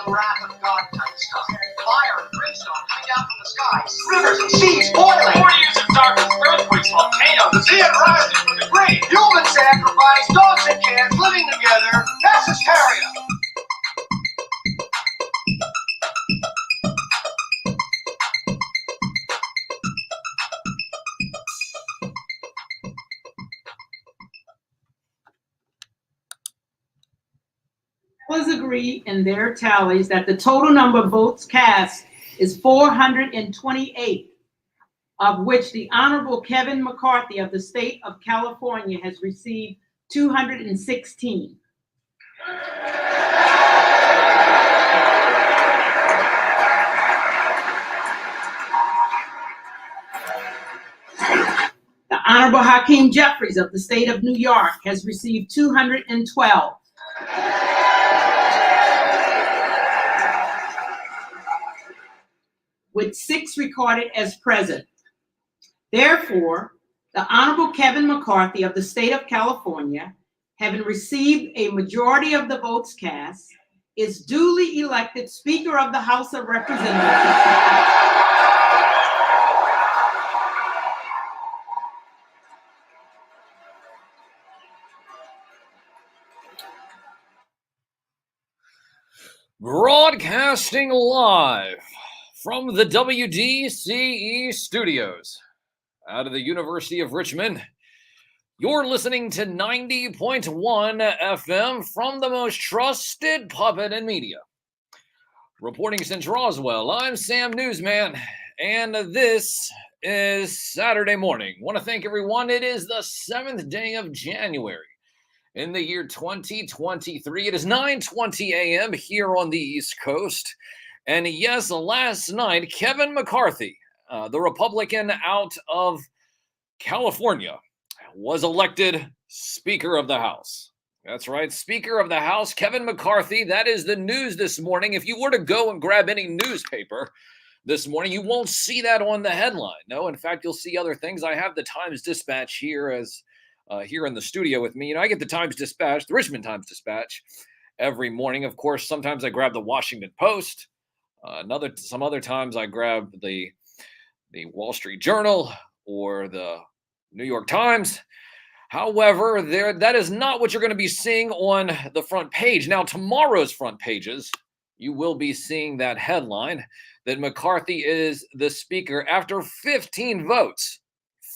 wrath of God type stuff. Fire and brimstone coming down from the skies. Rivers and seas boiling. 40 years of darkness, earthquakes, volcanoes. The dead rising from the grave. Human sacrifice, dogs and cats living together. Mass hysteria. Agree in their tallies that the total number of votes cast is 428, of which the Honorable Kevin McCarthy of the state of California has received 216. The Honorable Hakeem Jeffries of the state of New York has received 212. With 6 recorded as present. Therefore, the Honorable Kevin McCarthy of the state of California, having received a majority of the votes cast, is duly elected Speaker of the House of Representatives. Broadcasting live from the WDCE studios out of the University of Richmond, you're listening to 90.1 FM from the most trusted puppet in media. Reporting since Roswell, I'm Sam Newsman, and this is Saturday morning. Want to thank everyone. It is the 7th day of January in the year 2023. It is 9:20 a.m. here on the East Coast. And yes, last night, Kevin McCarthy, the Republican out of California, was elected Speaker of the House. That's right, Speaker of the House, Kevin McCarthy. That is the news this morning. If you were to go and grab any newspaper this morning, you won't see that on the headline. No, in fact, you'll see other things. I have the Times-Dispatch here here in the studio with me. You know, I get the Times-Dispatch, the Richmond Times-Dispatch, every morning. Of course, sometimes I grab the Washington Post. Some other times I grab the Wall Street Journal or the New York Times. However, that is not what you're going to be seeing on the front page. Now, tomorrow's front pages, you will be seeing that headline that McCarthy is the Speaker after 15 votes.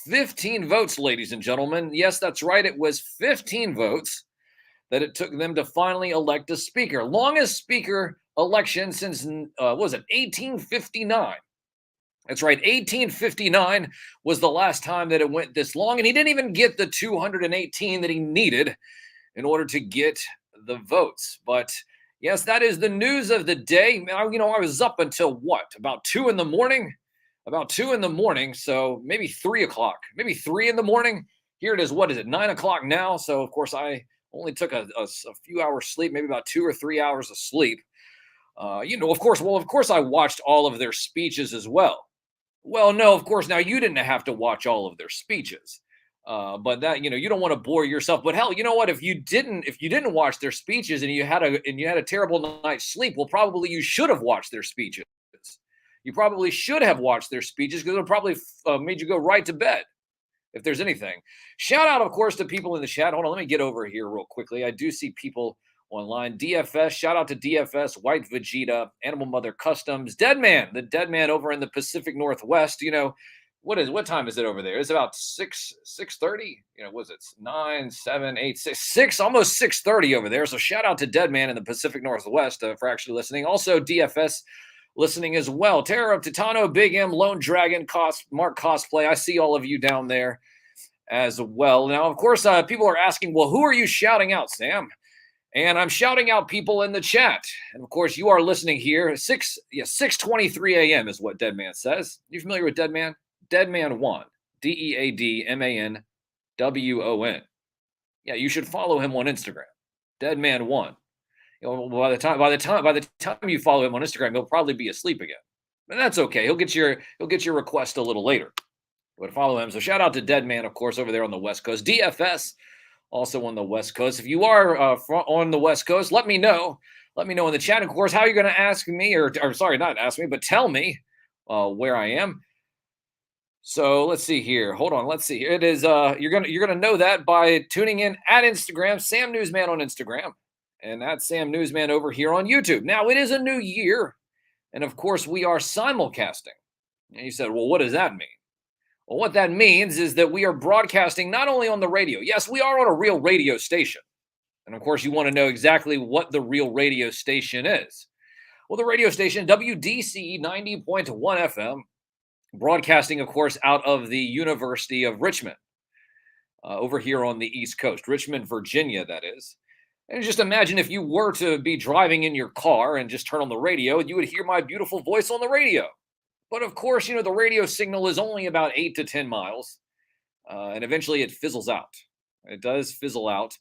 15 votes, ladies and gentlemen. Yes, that's right. It was 15 votes that it took them to finally elect a Speaker. Longest Speaker election since, 1859. That's right, 1859 was the last time that it went this long, and he didn't even get the 218 that he needed in order to get the votes. But yes, that is the news of the day. I was up until about 2 in the morning? About 2 in the morning, so maybe 3 o'clock, maybe 3 in the morning. Here it is, 9 o'clock now? So, of course, I only took a few hours sleep, maybe about 2 or 3 hours of sleep. Of course, I watched all of their speeches as well. Well, no, of course, now you didn't have to watch all of their speeches. But that, you don't want to bore yourself. But hell, you know what? If you didn't watch their speeches and you had a terrible night's sleep, well, probably you should have watched their speeches. You probably should have watched their speeches because it probably made you go right to bed, if there's anything. Shout out, of course, to people in the chat. Hold on, let me get over here real quickly. I do see people online. DFS, shout out to DFS, White Vegeta, Animal Mother Customs, Deadman, the Deadman over in the Pacific Northwest. What time is it over there? It's about 6:30. Was it 9, 7, 8, 6, almost 6:30 over there. So shout out to Deadman in the Pacific Northwest for actually listening. Also, DFS listening as well. Terror of Titano, Big M, Lone Dragon, Mark Cosplay. I see all of you down there as well. Now, of course, people are asking, well, who are you shouting out, Sam? And I'm shouting out people in the chat. And of course, you are listening here. 6:23 a.m. is what Deadman says. You familiar with Deadman? Deadman1. DeadmanWon. Yeah, you should follow him on Instagram. Deadman1. By the time you follow him on Instagram, he'll probably be asleep again. But that's okay. He'll get your request a little later. But follow him. So shout out to Deadman, of course, over there on the West Coast. DFS. Also on the West Coast. If you are on the West Coast, let me know Let me know in the chat. Of course, how you're going to ask me, or sorry, not ask me, but tell me where I am. So let's see here. Hold on. Let's see. It is you're gonna know that by tuning in at Instagram, Sam Newsman on Instagram, and that's Sam Newsman over here on YouTube. Now it is a new year, and of course we are simulcasting. And you said, well, what does that mean? Well, what that means is that we are broadcasting not only on the radio. Yes, we are on a real radio station, and of course you want to know exactly what the real radio station is. Well, the radio station WDCE 90.1 FM. Broadcasting, of course, out of the University of Richmond, over here on the East Coast, Richmond, Virginia, that is. And just imagine if you were to be driving in your car and just turn on the radio, you would hear my beautiful voice on the radio. But of course, the radio signal is only about 8 to 10 miles, and eventually it fizzles out. It does fizzle out.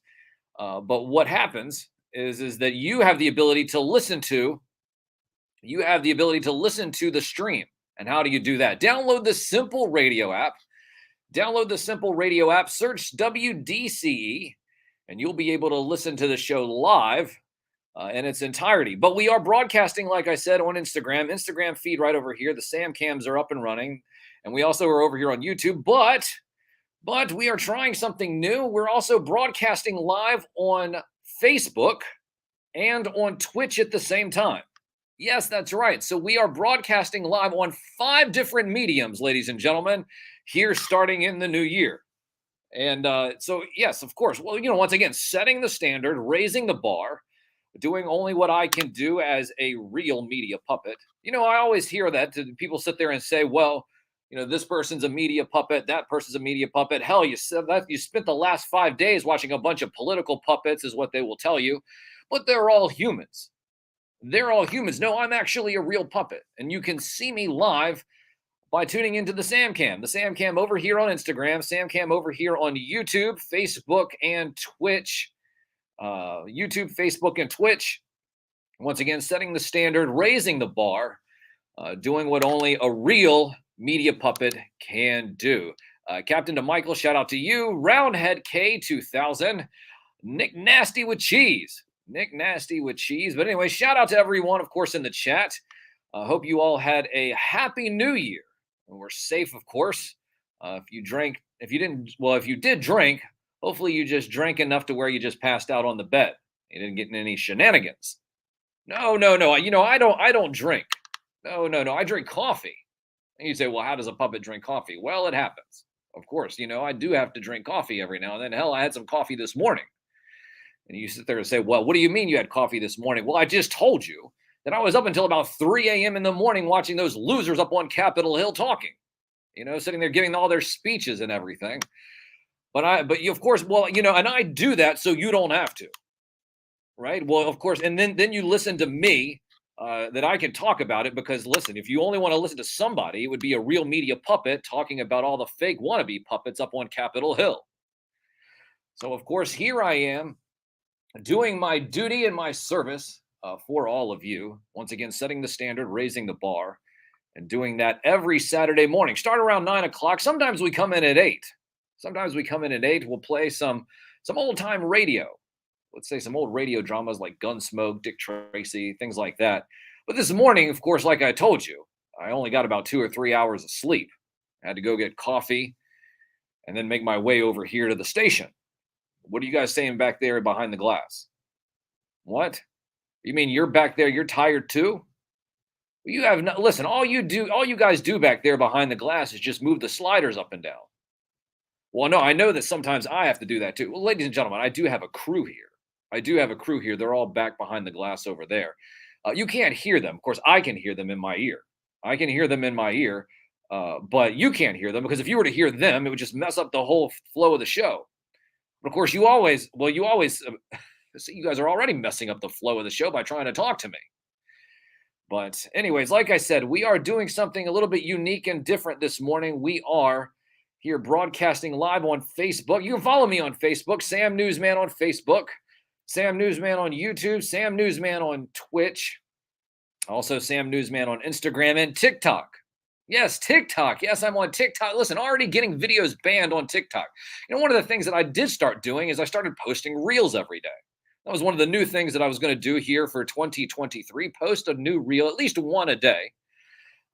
But what happens is that you have the ability to listen to the stream. And how do you do that? Download the Simple Radio app. Search WDCE, and you'll be able to listen to the show live in its entirety. But we are broadcasting, like I said, on Instagram feed right over here. The Sam cams are up and running. And we also are over here on YouTube. But we are trying something new. We're also broadcasting live on Facebook and on Twitch at the same time. Yes, that's right. So we are broadcasting live on 5 different mediums, ladies and gentlemen, here starting in the new year. And so, yes, of course. Well, once again, setting the standard, raising the bar, doing only what I can do as a real media puppet. I always hear that people sit there and say, well, this person's a media puppet, that person's a media puppet. Hell, you spent the last 5 days watching a bunch of political puppets is what they will tell you, but they're all humans. They're all humans. No, I'm actually a real puppet. And you can see me live by tuning into the Sam Cam. The Sam Cam over here on Instagram, Sam Cam over here on YouTube, Facebook, and Twitch. YouTube, Facebook, and Twitch. Once again, setting the standard, raising the bar, doing what only a real media puppet can do. Captain DeMichael, shout out to you. Roundhead K2000. Nick Nasty with cheese. But anyway, shout out to everyone, of course, in the chat. Hope you all had a happy new year. And we're safe, of course. If you did drink, hopefully you just drank enough to where you just passed out on the bed. You didn't get in any shenanigans. No. I don't drink. No. I drink coffee. And you say, well, how does a puppet drink coffee? Well, it happens. Of course, I do have to drink coffee every now and then. Hell, I had some coffee this morning. And you sit there and say, well, what do you mean you had coffee this morning? Well, I just told you that I was up until about 3 a.m. in the morning watching those losers up on Capitol Hill talking, sitting there giving all their speeches and everything. But you, of course, well, and I do that so you don't have to, right? Well, of course, and then you listen to me that I can talk about it because, listen, if you only want to listen to somebody, it would be a real media puppet talking about all the fake wannabe puppets up on Capitol Hill. So, of course, here I am, doing my duty and my service for all of you. Once again, setting the standard, raising the bar, and doing that every Saturday morning. Start around 9 o'clock. Sometimes we come in at 8. We'll play some old-time radio. Let's say some old radio dramas like Gunsmoke, Dick Tracy, things like that. But this morning, of course, like I told you, I only got about 2 or 3 hours of sleep. I had to go get coffee and then make my way over here to the station. What are you guys saying back there behind the glass? What? You mean you're back there, you're tired too? You have no, listen, all you guys do back there behind the glass is just move the sliders up and down. Well, no, I know that sometimes I have to do that too. Well, ladies and gentlemen, I do have a crew here. They're all back behind the glass over there. You can't hear them. Of course, I can hear them in my ear. But you can't hear them because if you were to hear them, it would just mess up the whole flow of the show. But of course, you always see, you guys are already messing up the flow of the show by trying to talk to me. But anyways, like I said, we are doing something a little bit unique and different this morning. We are here broadcasting live on Facebook. You can follow me on Facebook, Sam Newsman on Facebook, Sam Newsman on YouTube, Sam Newsman on Twitch, also Sam Newsman on Instagram and TikTok. Yes, TikTok. Yes, I'm on TikTok. Listen, already getting videos banned on TikTok. One of the things that I did start doing is I started posting reels every day. That was one of the new things that I was going to do here for 2023. Post a new reel, at least one a day.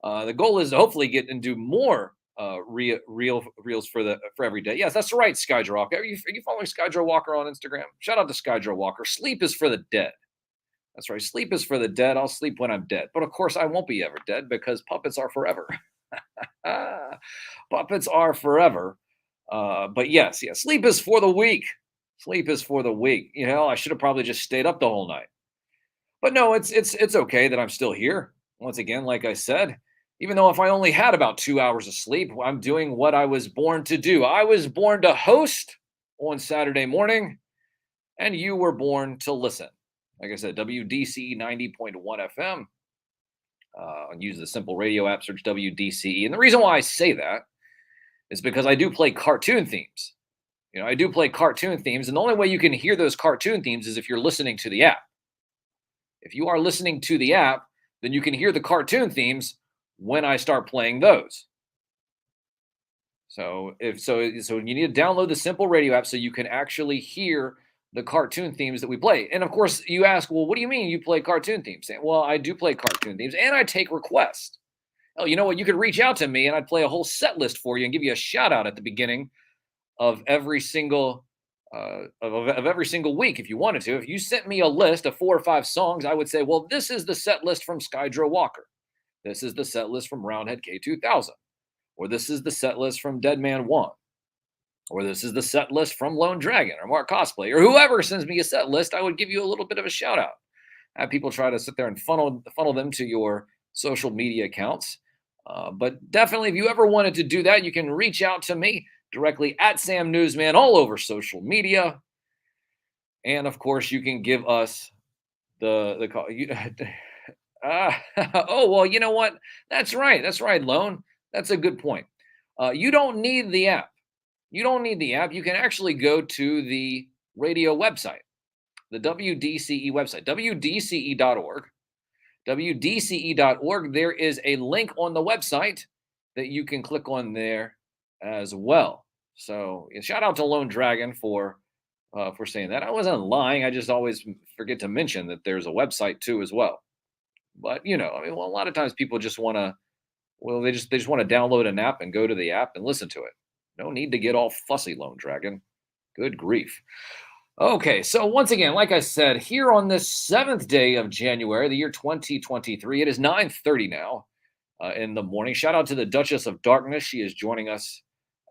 The goal is to hopefully get and do more reels for every day. Yes, that's right, Skydro Walker. Are you following Skydro Walker on Instagram? Shout out to Skydro Walker. Sleep is for the dead. That's right. Sleep is for the dead. I'll sleep when I'm dead. But of course, I won't be ever dead because puppets are forever. Puppets are forever. But yes, sleep is for the weak. Sleep is for the weak. You know, I should have probably just stayed up the whole night. But no, it's okay that I'm still here. Once again, like I said, even though if I only had about 2 hours of sleep, I'm doing what I was born to do. I was born to host on Saturday morning, and you were born to listen. Like I said, WDCE 90.1 FM. Use the simple radio app, search WDCE. And the reason why I say that is because I do play cartoon themes. You know, I do play cartoon themes, and the only way you can hear those cartoon themes is if you're listening to the app. If you are listening to the app, then you can hear the cartoon themes when I start playing those. So you need to download the simple radio app so you can actually hear the cartoon themes that we play. And of course, you ask, well, what do you mean you play cartoon themes? Well, I do play cartoon themes, and I take requests. Oh, you know what? You could reach out to me, and I'd play a whole set list for you and give you a shout out at the beginning of every single of every single week if you wanted to. If you sent me a list of 4 or 5 songs, I would say, well, this is the set list from Skydro Walker. This is the set list from Roundhead K2000. Or this is the set list from Deadman 1. Or this is the set list from Lone Dragon or Mark Cosplay. Or whoever sends me a set list, I would give you a little bit of a shout out. Have people try to sit there and funnel them to your social media accounts. But definitely, if you ever wanted to do that, you can reach out to me directly at Sam Newsman all over social media. And of course, you can give us the call. Oh, well, you know what? That's right. That's right, Lone. That's a good point. You don't need the app. You don't need the app. You can actually go to the radio website, the WDCE website, WDCE.org. WDCE.org. There is a link on the website that you can click on there as well. So shout out to Lone Dragon for saying that. I wasn't lying. I just always forget to mention that there's a website too as well. But you know, I mean, well, a lot of times people just want to, well, they just want to download an app and go to the app and listen to it. No need to get all fussy, Lone Dragon. Good grief. Okay, so once again, like I said, here on this 7th day of January, the year 2023, it is 9:30 now in the morning. Shout out to the Duchess of Darkness. She is joining us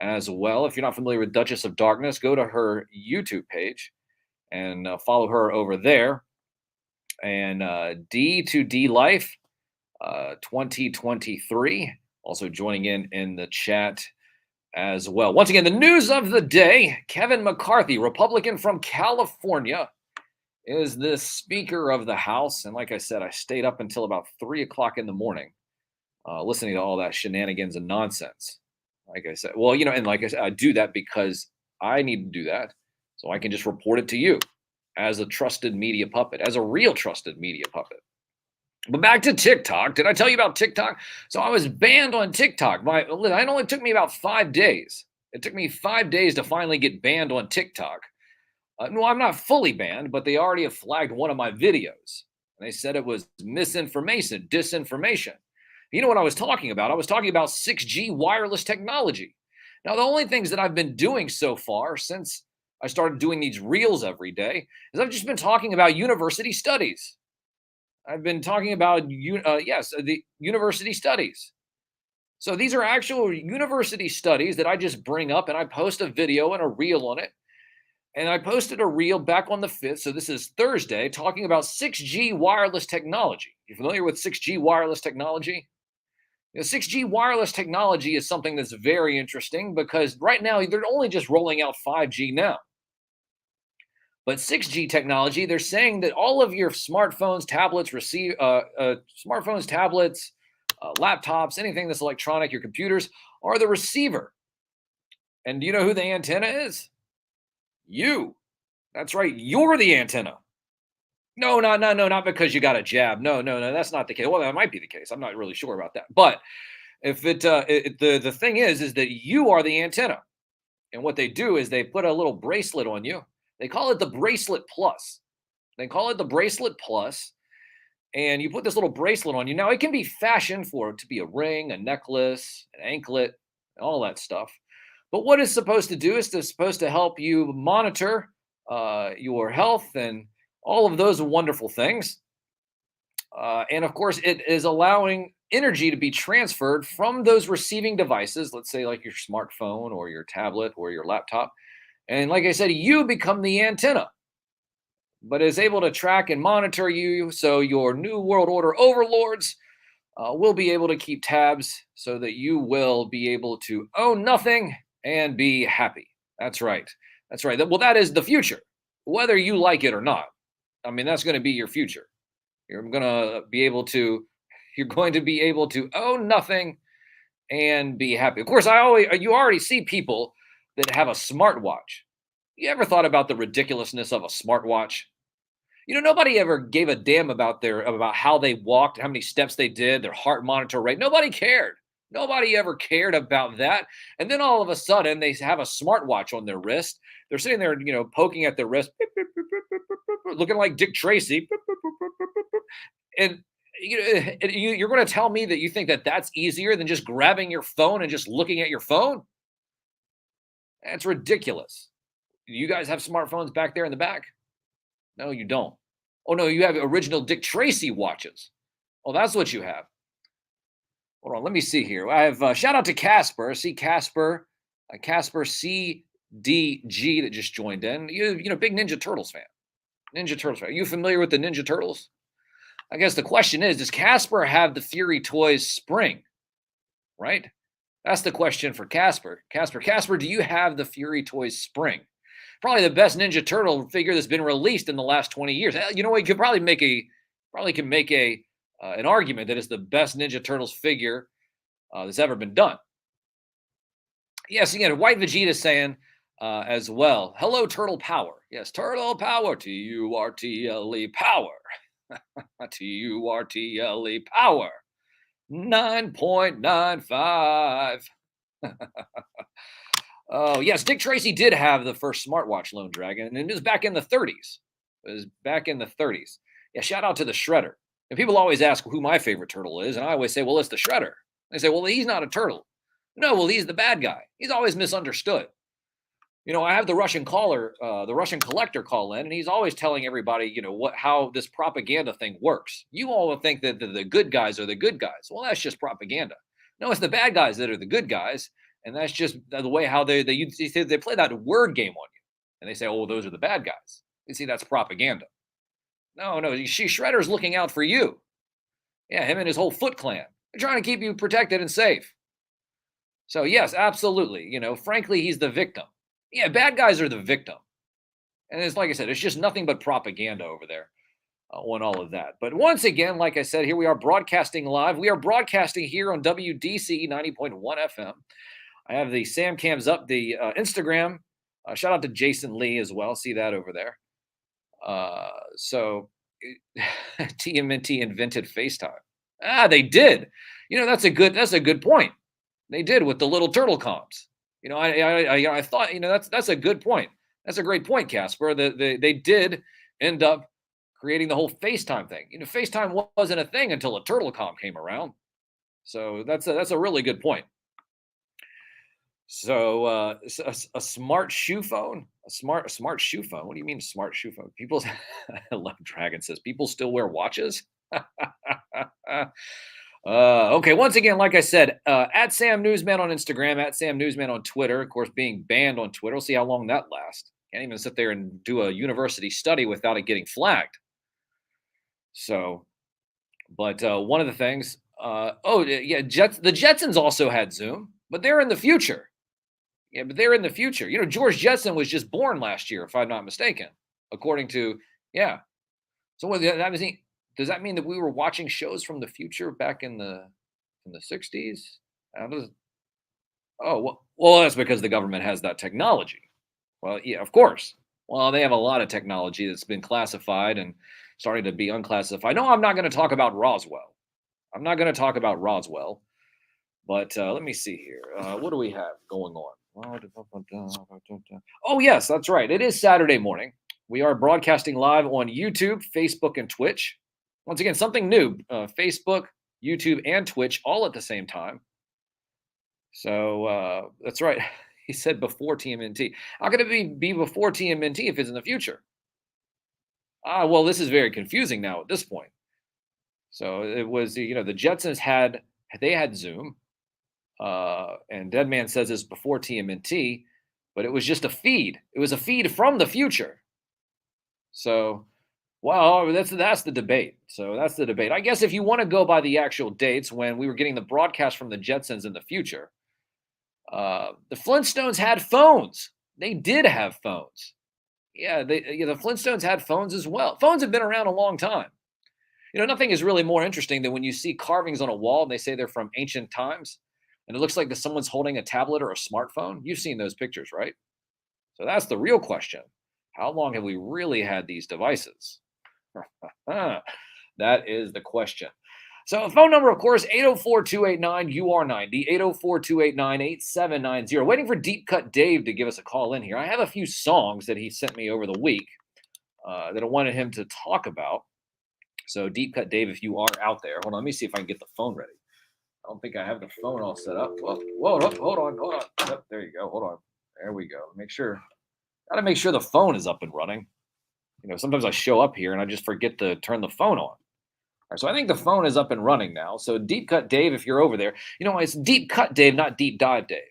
as well. If you're not familiar with Duchess of Darkness, go to her YouTube page and follow her over there. And D2D Life 2023 also joining in the chat as well. Once again, the news of the day: Kevin McCarthy, Republican from California, is the Speaker of the House. And like I said, I stayed up until about 3 o'clock in the morning listening to all that shenanigans and nonsense. Like I said, well, you know, and like I said, I do that because I need to do that so I can just report it to you as a trusted media puppet, as a real trusted media puppet. But back to TikTok. Did I tell you about TikTok? So I was banned on TikTok. It only took me about 5 days. It took me 5 days to finally get banned on TikTok. No, I'm not fully banned, but they already have flagged one of my videos. And they said it was misinformation, disinformation. You know what I was talking about? I was talking about 6G wireless technology. Now, the only things that I've been doing so far since I started doing these reels every day is I've just been talking about university studies. I've been talking about, the university studies. So these are actual university studies that I just bring up, and I post a video and a reel on it. And I posted a reel back on the 5th, so this is Thursday, talking about 6G wireless technology. You familiar with 6G wireless technology? You know, 6G wireless technology is something that's very interesting because right now they're only just rolling out 5G now. But 6G technology, they're saying that all of your smartphones, tablets, laptops, anything that's electronic, your computers, are the receiver. And do you know who the antenna is? You. That's right. You're the antenna. No, not because you got a jab. No, that's not the case. Well, that might be the case. I'm not really sure about that. But if the thing is that you are the antenna. And what they do is they put a little bracelet on you. They call it the Bracelet Plus. They call it the Bracelet Plus, and you put this little bracelet on you. Now, it can be fashioned for it to be a ring, a necklace, an anklet, all that stuff. But what it's supposed to do is it's supposed to help you monitor your health and all of those wonderful things. And of course, it is allowing energy to be transferred from those receiving devices, let's say like your smartphone or your tablet or your laptop. And like I said, you become the antenna, but is able to track and monitor you. So your New World Order overlords will be able to keep tabs so that you will be able to own nothing and be happy. That's right. That's right. Well, that is the future, whether you like it or not. I mean, that's going to be your future. You're going to be able to own nothing and be happy. Of course, you already see people that have a smartwatch. You ever thought about the ridiculousness of a smartwatch? You know, nobody ever gave a damn about how they walked, how many steps they did, their heart monitor rate. Nobody cared. Nobody ever cared about that. And then all of a sudden, they have a smartwatch on their wrist. They're sitting there, poking at their wrist, looking like Dick Tracy. And you're going to tell me that you think that that's easier than just grabbing your phone and just looking at your phone? That's ridiculous. You guys have smartphones back there in the back? No, you don't. Oh, no, you have original Dick Tracy watches. Oh, that's what you have. Hold on, let me see here. I have shout out to Casper. See Casper, Casper CDG that just joined in. Big Ninja Turtles fan. Ninja Turtles fan. Are you familiar with the Ninja Turtles? I guess the question is, does Casper have the Fury Toys Spring? Right? That's the question for Casper. Casper, do you have the Fury Toys Spring? Probably the best Ninja Turtle figure that's been released in the last 20 years. You know what? You could probably make an argument that it's the best Ninja Turtles figure that's ever been done. Yes, again, White Vegeta saying as well, hello, Turtle Power. Yes, Turtle Power, Turtle Power. Turtle Power. 9.95. Oh, yes, Dick Tracy did have the first smartwatch, Lone Dragon, and it was back in the 30s. Yeah, shout out to the Shredder. And people always ask who my favorite turtle is, and I always say, well, it's the Shredder. They say, well, he's not a turtle. No, well, he's the bad guy. He's always misunderstood. I have the Russian collector call in, and he's always telling everybody, how this propaganda thing works. You all think that the good guys are the good guys. Well, that's just propaganda. No, it's the bad guys that are the good guys, and that's just the way how they play that word game on you, and they say, oh, those are the bad guys. You see, that's propaganda. No, Shredder's looking out for you. Yeah, him and his whole Foot Clan. They're trying to keep you protected and safe. So yes, absolutely. Frankly, he's the victim. Yeah, bad guys are the victim. And it's like I said, it's just nothing but propaganda over there on all of that. But once again, like I said, here we are broadcasting live. We are broadcasting here on WDC 90.1 FM. I have the Sam Cams up, the Instagram. Shout out to Jason Lee as well. See that over there. So TMNT invented FaceTime. They did. That's a good point. They did with the little turtle comms. I thought, that's a good point. That's a great point, Casper. They did end up creating the whole FaceTime thing. FaceTime wasn't a thing until a turtle comm came around. So that's a really good point. So a smart shoe phone, a smart shoe phone. What do you mean smart shoe phone? I love Dragon says people still wear watches. Okay, once again, like I said, at Sam Newsman on Instagram, at Sam Newsman on Twitter. Of course, being banned on Twitter. We'll see how long that lasts. Can't even sit there and do a university study without it getting flagged. So, but one of the things, the Jetsons also had Zoom, but they're in the future. Yeah, but they're in the future. George Jetson was just born last year, if I'm not mistaken, according to, yeah. So what that mean? Does that mean that we were watching shows from the future back in the 60s? Well, that's because the government has that technology. Well, yeah, of course. Well, they have a lot of technology that's been classified and starting to be unclassified. No, I'm not going to talk about Roswell. But let me see here. What do we have going on? Oh, yes, that's right. It is Saturday morning. We are broadcasting live on YouTube, Facebook, and Twitch. Once again, something new, Facebook, YouTube, and Twitch all at the same time. So that's right. He said before TMNT. How can it be before TMNT if it's in the future? Well, this is very confusing now at this point. So it was, the Jetsons had Zoom, and Deadman says it's before TMNT, but it was just a feed. It was a feed from the future. So, well, that's the debate. So that's the debate. I guess if you want to go by the actual dates when we were getting the broadcast from the Jetsons in the future, the Flintstones had phones. They did have phones. Yeah, the Flintstones had phones as well. Phones have been around a long time. Nothing is really more interesting than when you see carvings on a wall and they say they're from ancient times, and it looks like someone's holding a tablet or a smartphone. You've seen those pictures, right? So that's the real question. How long have we really had these devices? That is the question. So phone number, of course, 804-289-UR90, 804-289-8790. Waiting for Deep Cut Dave to give us a call in here. I have a few songs that he sent me over the week that I wanted him to talk about. So Deep Cut Dave, if you are out there, hold on, let me see if I can get the phone ready. I don't think I have the phone all set up. Well, whoa, hold on. Yep, there you go. Hold on. There we go. Got to make sure the phone is up and running. Sometimes I show up here and I just forget to turn the phone on. All right, so I think the phone is up and running now. So Deep Cut Dave, if you're over there, it's Deep Cut Dave, not Deep Dive Dave.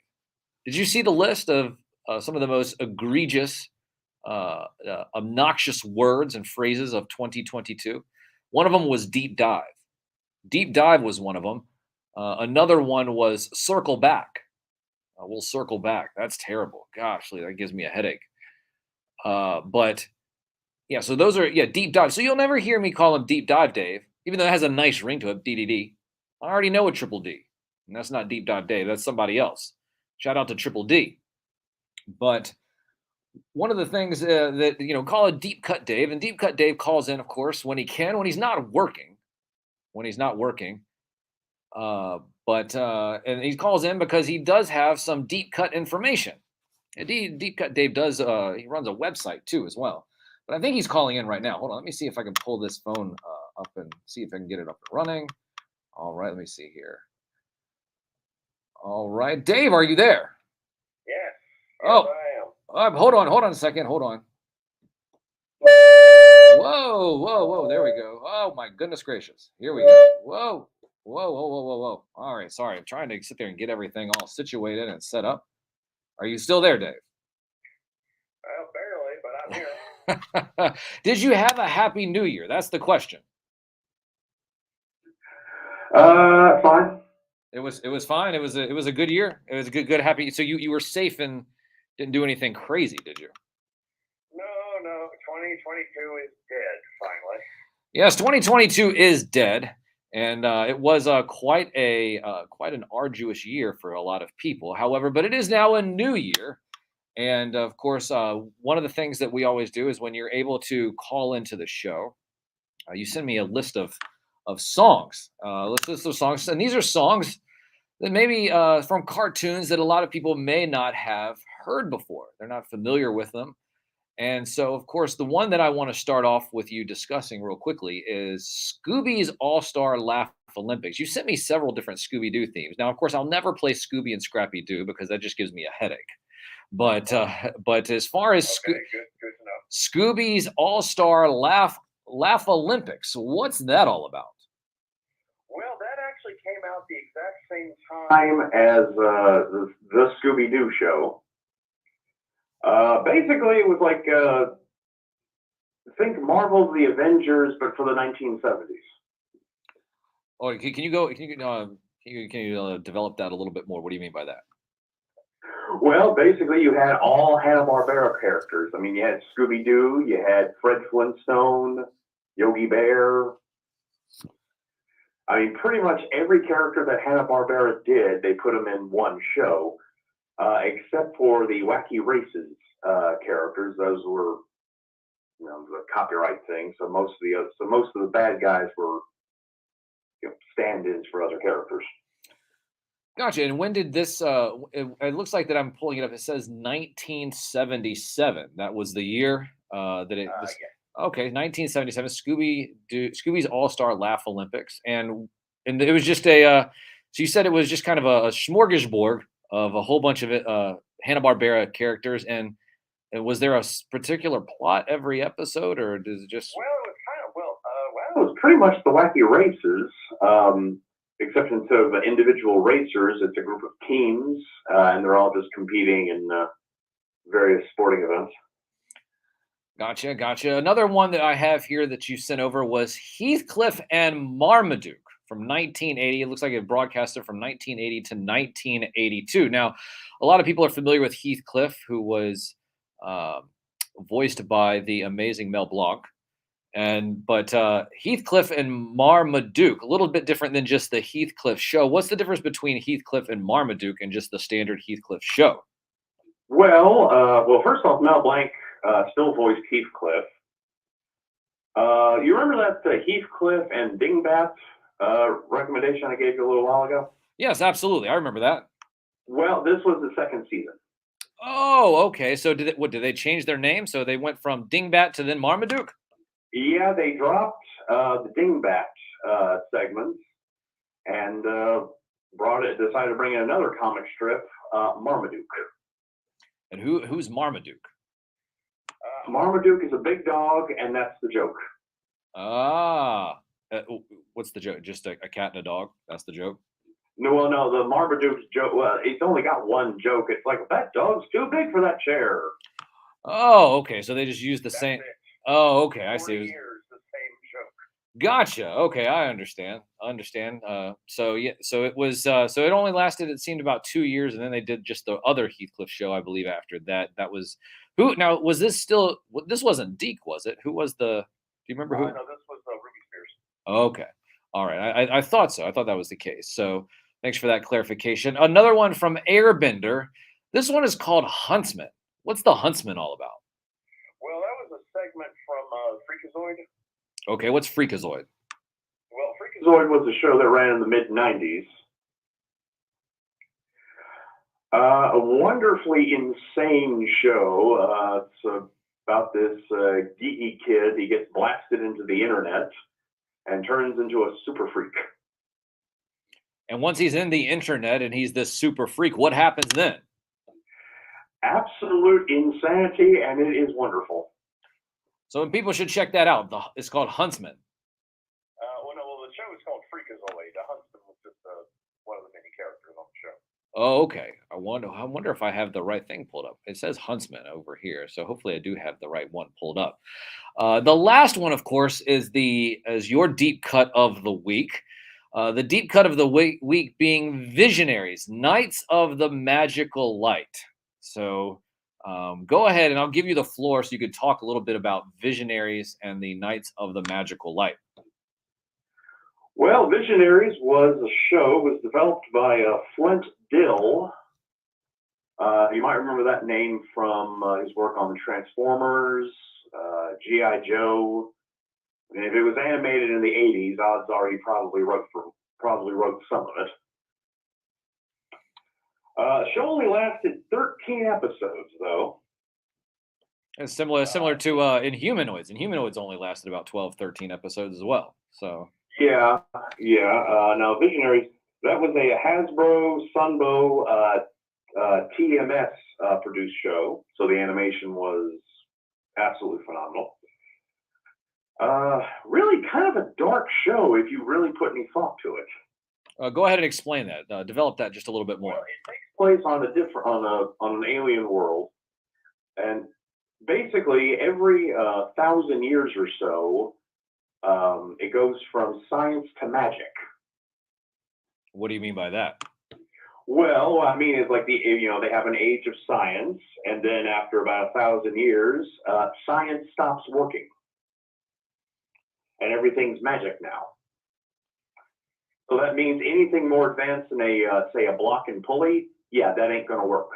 Did you see the list of some of the most egregious, obnoxious words and phrases of 2022? One of them was deep dive. Deep dive was one of them. Another one was circle back. We'll circle back. That's terrible. Gosh, that gives me a headache. But yeah, so those are, deep dive. So you'll never hear me call him Deep Dive Dave, even though it has a nice ring to it, DDD. I already know a Triple D, and that's not Deep Dive Dave. That's somebody else. Shout out to Triple D. But one of the things that, call it Deep Cut Dave, and Deep Cut Dave calls in, of course, when he can, when he's not working. And he calls in because he does have some deep cut information. And Deep Cut Dave does, he runs a website too as well. But I think he's calling in right now. Hold on, let me see if I can pull this phone up and see if I can get it up and running. All right, let me see here. All right, Dave, are you there? Yes. Oh, I am. Hold on a second. Hold on. Whoa. There we go. Oh, my goodness gracious. Here we go. Whoa. All right, sorry. I'm trying to sit there and get everything all situated and set up. Are you still there, Dave? Well, barely, but I'm here. Did you have a happy New Year? That's the question. Fine. It was fine. It was a good year. It was a good happy. So you were safe and didn't do anything crazy, did you? No. 2022 is dead. Finally. Yes, 2022 is dead, and it was quite an arduous year for a lot of people. However, but it is now a new year. And of course, one of the things that we always do is when you're able to call into the show, you send me a list of songs. List of songs, and these are songs that maybe from cartoons that a lot of people may not have heard before. They're not familiar with them. And so, of course, the one that I want to start off with you discussing real quickly is Scooby's All-Star Laugh Olympics. You sent me several different Scooby-Doo themes. Now, of course, I'll never play Scooby and Scrappy-Doo because that just gives me a headache. But as far as good enough. Scooby's All-Star Laugh Olympics, what's that all about? Well, that actually came out the exact same time as the Scooby-Doo show. Basically, it was like think Marvel's The Avengers, but for the 1970s. Oh, can you develop that a little bit more? What do you mean by that? Well, basically, you had all Hanna-Barbera characters. I mean, you had Scooby-Doo, you had Fred Flintstone, Yogi Bear. I mean, pretty much every character that Hanna-Barbera did, they put them in one show, except for the Wacky Races characters. Those were, the copyright thing. So most of the bad guys were, stand-ins for other characters. Gotcha. And when did this? It looks like that I'm pulling it up. It says 1977. That was the year Okay, 1977, Scooby's All-Star Laugh Olympics, and it was just a. So you said it was just kind of a smorgasbord of a whole bunch of Hanna-Barbera characters, and was there a particular plot every episode, or does it just? Well, it was it was pretty much the Wacky Races, except instead of individual racers, it's a group of teams, and they're all just competing in various sporting events. Gotcha. Another one that I have here that you sent over was Heathcliff and Marmaduke from 1980. It looks like it broadcasted from 1980 to 1982. Now, a lot of people are familiar with Heathcliff, who was voiced by the amazing Mel Blanc. But Heathcliff and Marmaduke, a little bit different than just the Heathcliff show. What's the difference between Heathcliff and Marmaduke and just the standard Heathcliff show? Well, first off, Mel Blanc still voiced Heathcliff. You remember that Heathcliff and Dingbat recommendation I gave you a little while ago? Yes, absolutely. I remember that. Well, this was the second season. Oh, okay. So did they change their name? So they went from Dingbat to then Marmaduke? Yeah, they dropped the Dingbat segments and decided to bring in another comic strip, Marmaduke. And who's Marmaduke? Marmaduke is a big dog, and that's the joke. What's the joke? Just a cat and a dog? That's the joke? No, the Marmaduke's joke, it's only got one joke. It's like, that dog's too big for that chair. Oh, okay. So they just used the same. It. Oh, okay. I see. Years, the same joke. Gotcha. Okay, I understand. So it was. So it only lasted. It seemed about 2 years, and then they did just the other Heathcliff show, I believe. After that, that was who. Now, was this still? This wasn't Deke, was it? Who was the? Do you remember who? No, this was Ruby Spears. Okay. All right. I thought so. I thought that was the case. So thanks for that clarification. Another one from Airbender. This one is called Huntsman. What's the Huntsman all about? Well, that was a segment from Freakazoid. Okay, what's Freakazoid? Well, Freakazoid was a show that ran in the mid-90s. A wonderfully insane show. It's about this geeky kid. He gets blasted into the internet and turns into a super freak. And once he's in the internet and he's this super freak, what happens then? Absolute insanity, and it is wonderful. So people should check that out. It's called Huntsman. The show is called Freakazoid. The Huntsman was just one of the many characters on the show. Oh, okay. I wonder if I have the right thing pulled up. It says Huntsman over here, so hopefully I do have the right one pulled up. The last one, of course, is your deep cut of the week. The deep cut of the week being Visionaries, Knights of the Magical Light. So go ahead and I'll give you the floor so you could talk a little bit about Visionaries and the Knights of the Magical Light. Well, Visionaries was developed by Flint Dill. You might remember that name from his work on Transformers, G.I. Joe. I mean, if it was animated in the 80s, odds are he probably wrote some of it. The show only lasted 13 episodes, though. It's similar to Inhumanoids. Inhumanoids only lasted about 12, 13 episodes as well. So Yeah. Now, Visionaries, that was a Hasbro, Sunbow, TMS produced show, so the animation was absolutely phenomenal. Really kind of a dark show if you really put any thought to it. go ahead and explain that. Develop that just a little bit more. Well, it takes place on an alien world, and basically every 1,000 years or so, it goes from science to magic. What do you mean by that? Well, I mean, it's like they have an age of science, and then after about 1,000 years, science stops working, and everything's magic now. So that means anything more advanced than say a block and pulley, yeah, that ain't gonna work.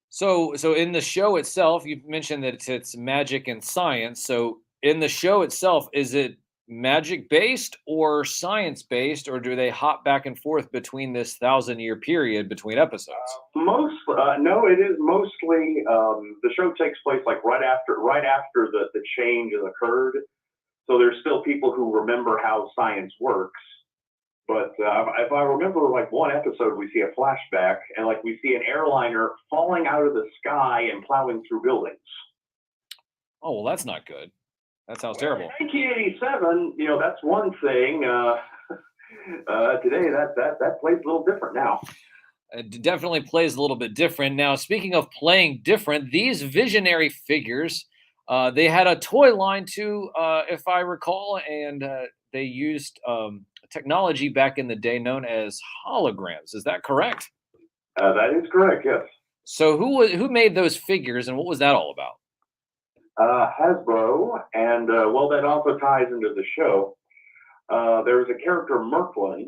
So in the show itself, you mentioned that it's magic and science. So in the show itself, is it magic based or science based, or do they hop back and forth between this 1,000-year period between episodes? No, it is mostly the show takes place like right after the change has occurred. So there's still people who remember how science works. But if I remember, like one episode, we see a flashback, and like we see an airliner falling out of the sky and plowing through buildings. Oh, well, that's not good. That sounds terrible. 1987, that's one thing. Today, that plays a little different now. It definitely plays a little bit different. Now, speaking of playing different, these visionary figures, they had a toy line too, if I recall, and they used technology back in the day known as holograms. Is that correct? That is correct, yes. So who made those figures, and what was that all about? Hasbro, and that also ties into the show. There was a character, Merklin,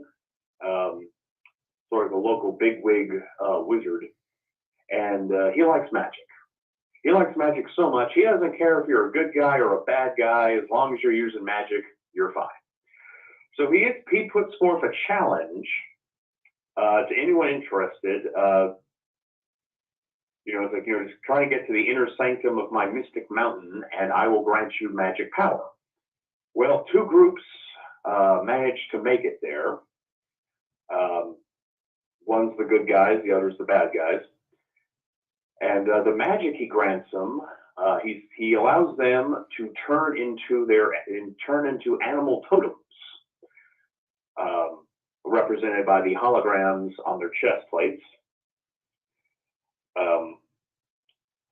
sort of a local bigwig wizard, and he likes magic. He likes magic so much, he doesn't care if you're a good guy or a bad guy, as long as you're using magic, you're fine. So he puts forth a challenge to anyone interested. It's like, just try to get to the inner sanctum of my mystic mountain, and I will grant you magic power. Well, two groups managed to make it there. One's the good guys, the other's the bad guys. And the magic he grants them, he allows them to turn into animal totems, represented by the holograms on their chest plates.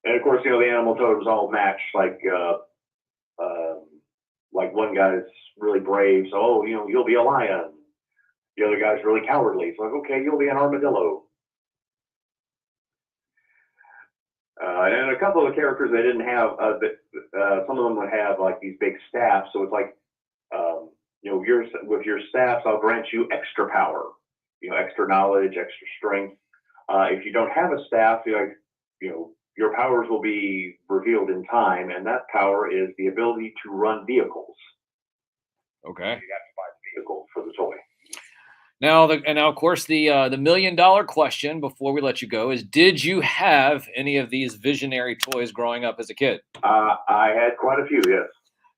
And of course, the animal totems all match. Like one guy's really brave, so you'll be a lion. The other guy's really cowardly, so like, okay, you'll be an armadillo. And a couple of the characters they didn't have. Some of them would have like these big staffs, so it's like, with your staffs, I'll grant you extra power, extra knowledge, extra strength. If you don't have a staff, your powers will be revealed in time, and that power is the ability to run vehicles. Okay. You have to buy the vehicle for the toy. Now, of course, the $1 million question before we let you go is: did you have any of these visionary toys growing up as a kid? I had quite a few, yes.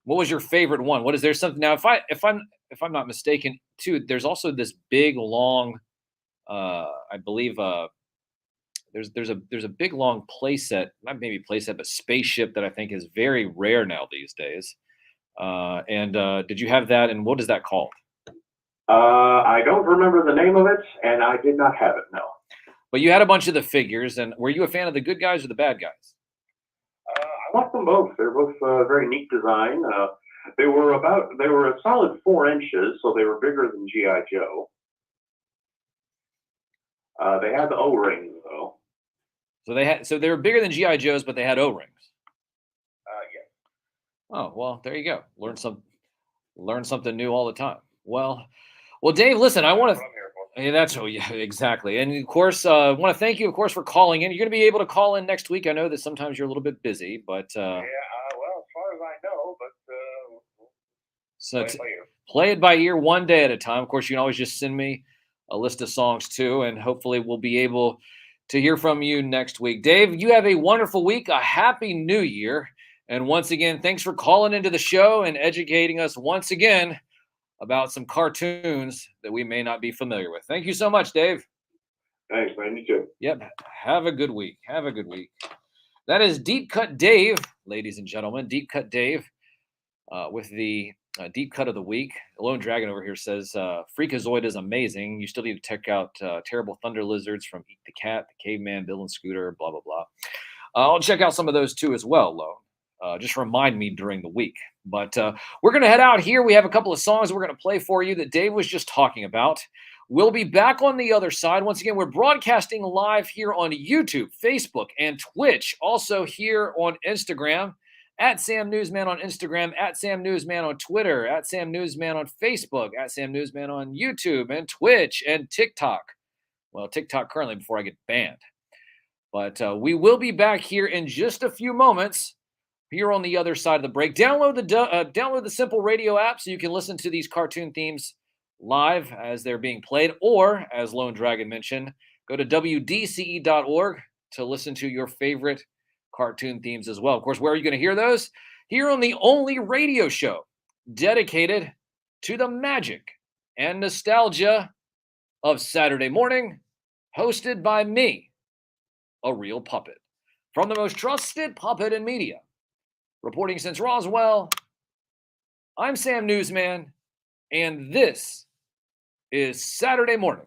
What was your favorite one? What is there something now? If I'm not mistaken, too, there's also this big long, I believe, there's a big long playset, not maybe playset, but spaceship that I think is very rare now these days. Did you have that? And what is that called? I don't remember the name of it, and I did not have it, no. But you had a bunch of the figures, and were you a fan of the good guys or the bad guys? I like them both. They're both very neat design. They were a solid 4 inches, so they were bigger than G.I. Joe. They had the O-rings though. So they were bigger than G.I. Joes, but they had O-rings. Yes. Oh, well, there you go. Learn something new all the time. Well, Dave, listen, I want to. Yeah, exactly. And of course, I want to thank you, of course, for calling in. You're going to be able to call in next week. I know that sometimes you're a little bit busy, but well, as far as I know, but so play it by ear one day at a time. Of course, you can always just send me a list of songs too, and hopefully we'll be able to hear from you next week. Dave, you have a wonderful week, a happy new year. And once again, thanks for calling into the show and educating us once again about some cartoons that we may not be familiar with. Thank you so much, Dave. Thanks, man. You too. Yep. Have a good week. That is Deep Cut Dave, ladies and gentlemen. Deep Cut Dave with the Deep Cut of the Week. Lone Dragon over here says, Freakazoid is amazing. You still need to check out Terrible Thunder Lizards from Eat the Cat, The Caveman, Bill and Scooter, blah, blah, blah. I'll check out some of those too as well, Lone. Just remind me during the week. But we're going to head out here. We have a couple of songs we're going to play for you that Dave was just talking about. We'll be back on the other side. Once again, we're broadcasting live here on YouTube, Facebook, and Twitch. Also here on Instagram, at Sam Newsman on Instagram, at Sam Newsman on Twitter, at Sam Newsman on Facebook, at Sam Newsman on YouTube and Twitch and TikTok. Well, TikTok currently before I get banned. But we will be back here in just a few moments here on the other side of the break. Download the Simple Radio app so you can listen to these cartoon themes live as they're being played, or, as Lone Dragon mentioned, go to WDCE.org to listen to your favorite cartoon themes as well. Of course, where are you going to hear those? Here on the only radio show dedicated to the magic and nostalgia of Saturday morning, hosted by me, a real puppet. From the most trusted puppet in media, reporting since Roswell, I'm Sam Newsman, and this is Saturday Morning.